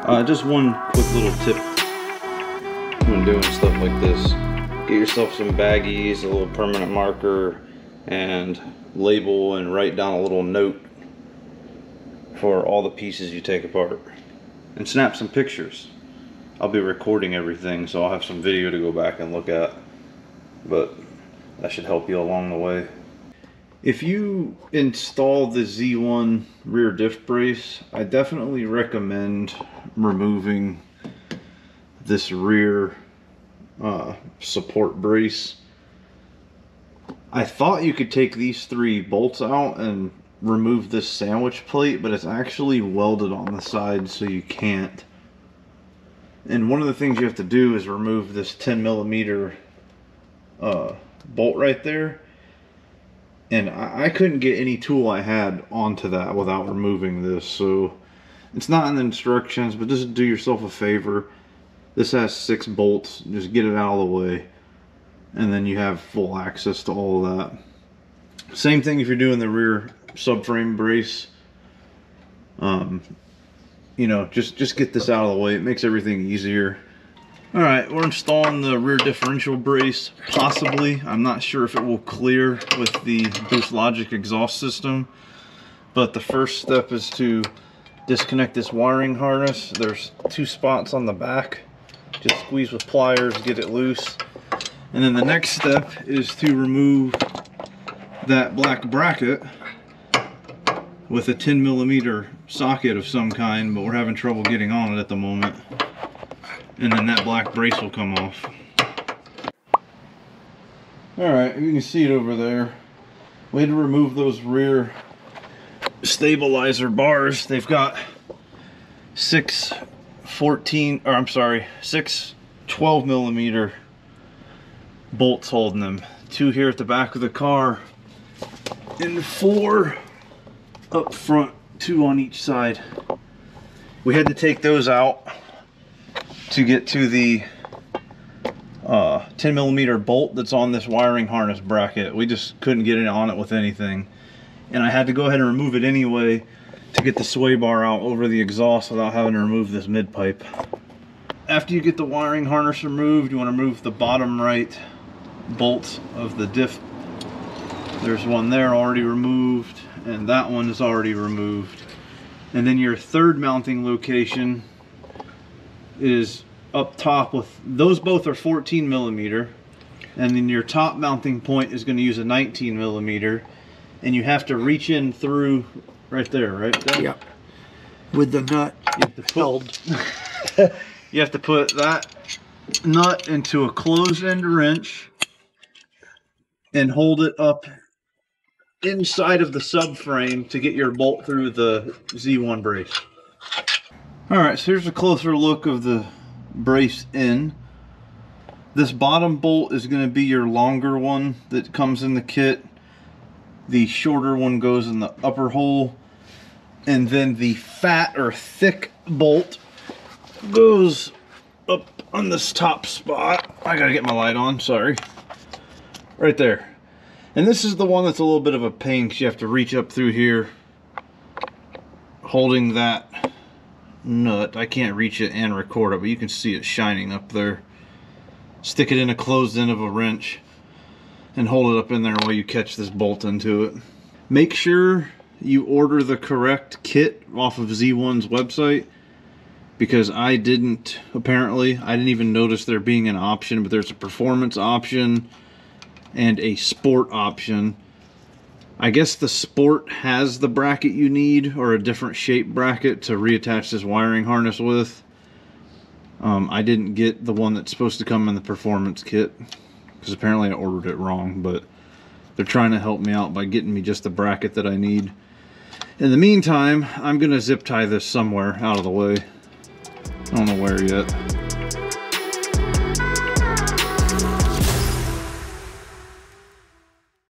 Just one quick little tip when doing stuff like this. Get yourself some baggies, a little permanent marker, and label and write down a little note for all the pieces you take apart. And snap some pictures. I'll be recording everything, so I'll have some video to go back and look at. But that should help you along the way. If you install the Z1 rear diff brace, I definitely recommend removing this rear support brace. I thought you could take these 3 bolts out and remove this sandwich plate, but it's actually welded on the side, so you can't. And one of the things you have to do is remove this 10mm bolt right there. And I couldn't get any tool I had onto that without removing this, so it's not in the instructions, but just do yourself a favor. This has 6 bolts, just get it out of the way, and then you have full access to all of that. Same thing if you're doing the rear subframe brace. You know, just get this out of the way. It makes everything easier. Alright, we're installing the rear differential brace, possibly. I'm not sure if it will clear with the Boost Logic exhaust system. But the first step is to disconnect this wiring harness. There's 2 spots on the back. Just squeeze with pliers, get it loose. And then the next step is to remove that black bracket with a 10mm socket of some kind, but we're having trouble getting on it at the moment. And then that black brace will come off. Alright, you can see it over there. We had to remove those rear stabilizer bars. They've got 6 12mm bolts holding them. 2 here at the back of the car, and 4 up front, 2 on each side. We had to take those out to get to the 10mm bolt that's on this wiring harness bracket. We just couldn't get it on it with anything, and I had to go ahead and remove it anyway to get the sway bar out over the exhaust without having to remove this mid pipe. After you get the wiring harness removed, you want to remove the bottom right bolt of the diff. There's one there already removed, and that one is already removed. And then your third mounting location is up top with, those both are 14mm, and then your top mounting point is going to use a 19mm, and you have to reach in through right there, right? Dad? Yep. With the nut held. You have to put that nut into a closed end wrench and hold it up inside of the subframe to get your bolt through the Z1 brace. Alright, so here's a closer look of the brace in. This bottom bolt is going to be your longer one that comes in the kit. The shorter one goes in the upper hole. And then the fat or thick bolt goes up on this top spot. I gotta get my light on, sorry. Right there. And this is the one that's a little bit of a pain because you have to reach up through here holding that nut. I can't reach it and record it, but you can see it shining up there. Stick it in a closed end of a wrench and hold it up in there while you catch this bolt into it. Make sure you order the correct kit off of Z1's website, because I didn't, apparently. I didn't even notice there being an option, but there's a performance option and a sport option. I guess the sport has the bracket you need, or a different shape bracket to reattach this wiring harness with. I didn't get the one that's supposed to come in the performance kit, because apparently I ordered it wrong, but they're trying to help me out by getting me just the bracket that I need. In the meantime, I'm gonna zip tie this somewhere out of the way. I don't know where yet.